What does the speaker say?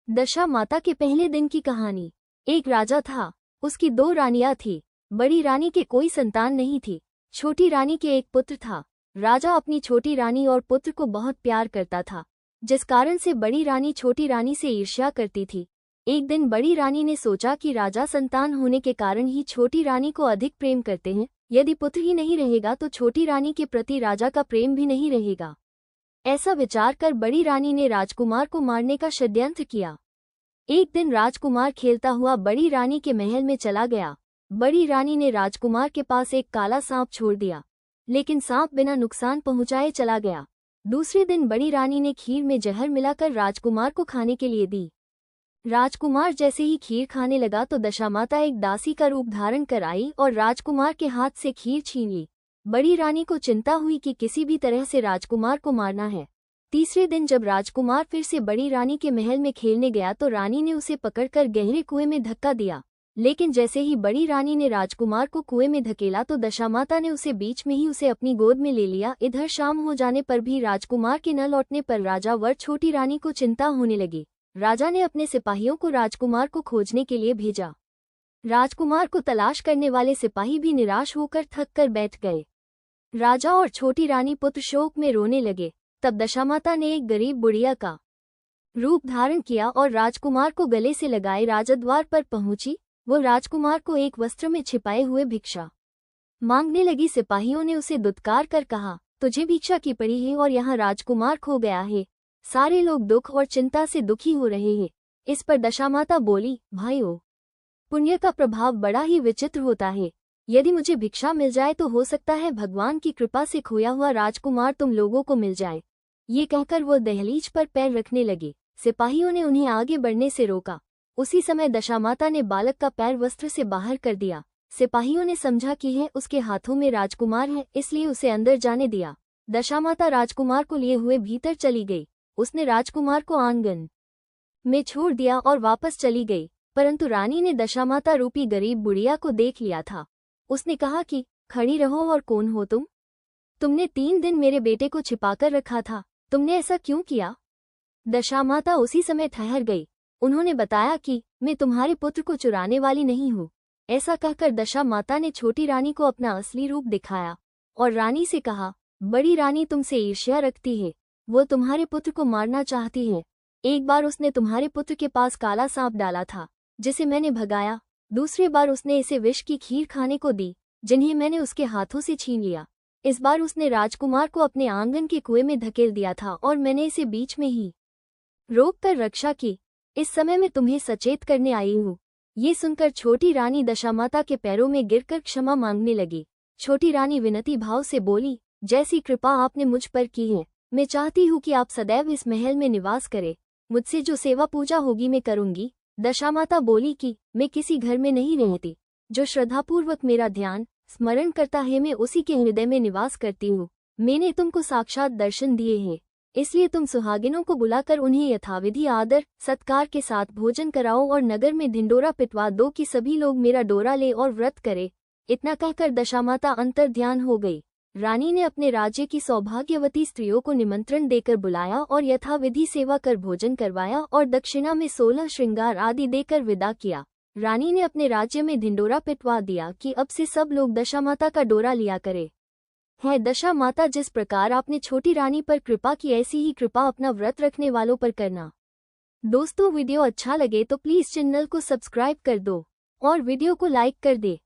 दशा माता के पहले दिन की कहानी। एक राजा था, उसकी 2 रानियां थी। बड़ी रानी के कोई संतान नहीं थी। छोटी रानी के एक पुत्र था। राजा अपनी छोटी रानी और पुत्र को बहुत प्यार करता था, जिस कारण से बड़ी रानी छोटी रानी से ईर्ष्या करती थी। एक दिन बड़ी रानी ने सोचा कि राजा संतान होने के कारण ही छोटी रानी को अधिक प्रेम करते हैं, यदि पुत्र ही नहीं रहेगा तो छोटी रानी के प्रति राजा का प्रेम भी नहीं रहेगा। ऐसा विचार कर बड़ी रानी ने राजकुमार को मारने का षड्यंत्र किया। एक दिन राजकुमार खेलता हुआ बड़ी रानी के महल में चला गया। बड़ी रानी ने राजकुमार के पास एक काला सांप छोड़ दिया, लेकिन सांप बिना नुकसान पहुंचाए चला गया। दूसरे दिन बड़ी रानी ने खीर में जहर मिलाकर राजकुमार को खाने के लिए दी। राजकुमार जैसे ही खीर खाने लगा तो दशामाता एक दासी का रूप धारण कर आई और राजकुमार के हाथ से खीर छीन ली। बड़ी रानी को चिंता हुई कि किसी भी तरह से राजकुमार को मारना है। तीसरे दिन जब राजकुमार फिर से बड़ी रानी के महल में खेलने गया तो रानी ने उसे पकड़कर गहरे कुएं में धक्का दिया, लेकिन जैसे ही बड़ी रानी ने राजकुमार को कुएं में धकेला तो दशामाता ने उसे बीच में ही उसे अपनी गोद में ले लिया। इधर शाम हो जाने पर भी राजकुमार के न लौटने पर राजा वर छोटी रानी को चिंता होने लगी। राजा ने अपने सिपाहियों को राजकुमार को खोजने के लिए भेजा। राजकुमार को तलाश करने वाले सिपाही भी निराश होकर थक कर बैठ गए। राजा और छोटी रानी पुत्र शोक में रोने लगे। तब दशामाता ने एक गरीब बुढ़िया का रूप धारण किया और राजकुमार को गले से लगाए राजद्वार पर पहुंची। वो राजकुमार को एक वस्त्र में छिपाए हुए भिक्षा मांगने लगी। सिपाहियों ने उसे दुत्कार कर कहा, तुझे भिक्षा की पड़ी है और यहाँ राजकुमार खो गया है। सारे लोग दुख और चिंता से दुखी हो रहे हैं। इस पर दशामाता बोली, भाइयों, पुण्य का प्रभाव बड़ा ही विचित्र होता है। यदि मुझे भिक्षा मिल जाए तो हो सकता है भगवान की कृपा से खोया हुआ राजकुमार तुम लोगों को मिल जाए। ये कहकर वो दहलीज पर पैर रखने लगे। सिपाहियों ने उन्हें आगे बढ़ने से रोका। उसी समय दशामाता ने बालक का पैर वस्त्र से बाहर कर दिया। सिपाहियों ने समझा कि है उसके हाथों में राजकुमार है, इसलिए उसे अंदर जाने दिया। दशामाता राजकुमार को लिए हुए भीतर चली गई। उसने राजकुमार को आंगन में छोड़ दिया और वापस चली गई, परंतु रानी ने दशामाता रूपी गरीब बुढ़िया को देख लिया था। उसने कहा कि खड़ी रहो, और कौन हो तुम? तुमने 3 दिन मेरे बेटे को छिपाकर रखा था, तुमने ऐसा क्यों किया? दशामाता उसी समय ठहर गई। उन्होंने बताया कि मैं तुम्हारे पुत्र को चुराने वाली नहीं हूँ। ऐसा कहकर दशामाता ने छोटी रानी को अपना असली रूप दिखाया और रानी से कहा, बड़ी रानी तुमसे ईर्ष्या रखती है, वो तुम्हारे पुत्र को मारना चाहती है। एक बार उसने तुम्हारे पुत्र के पास काला सांप डाला था, जिसे मैंने भगाया। दूसरी बार उसने इसे विष की खीर खाने को दी, जिन्हें मैंने उसके हाथों से छीन लिया। इस बार उसने राजकुमार को अपने आंगन के कुएं में धकेल दिया था और मैंने इसे बीच में ही रोक कर रक्षा की। इस समय मैं तुम्हें सचेत करने आई हूँ। ये सुनकर छोटी रानी दशामाता के पैरों में गिरकर क्षमा मांगने लगी। छोटी रानी विनती भाव से बोली, जैसी कृपा आपने मुझ पर की है, मैं चाहती हूँ कि आप सदैव इस महल में निवास करें। मुझसे जो सेवा पूजा होगी मैं करूँगी। दशामाता बोली कि मैं किसी घर में नहीं रहती। जो श्रद्धापूर्वक मेरा ध्यान स्मरण करता है मैं उसी के हृदय में निवास करती हूँ। मैंने तुमको साक्षात दर्शन दिए हैं, इसलिए तुम सुहागिनों को बुलाकर उन्हें यथाविधि आदर सत्कार के साथ भोजन कराओ और नगर में ढिंडोरा पिटवा दो कि सभी लोग मेरा डोरा ले और व्रत करे। इतना कहकर दशामाता अंतर ध्यान हो गई। रानी ने अपने राज्य की सौभाग्यवती स्त्रियों को निमंत्रण देकर बुलाया और यथाविधि सेवा कर भोजन करवाया और दक्षिणा में 16 श्रृंगार आदि देकर विदा किया। रानी ने अपने राज्य में ढिंडोरा पिटवा दिया कि अब से सब लोग दशामाता का डोरा लिया करे। है दशामाता, जिस प्रकार आपने छोटी रानी पर कृपा की, ऐसी ही कृपा अपना व्रत रखने वालों पर करना। दोस्तों, वीडियो अच्छा लगे तो प्लीज चैनल को सब्सक्राइब कर दो और वीडियो को लाइक कर दे।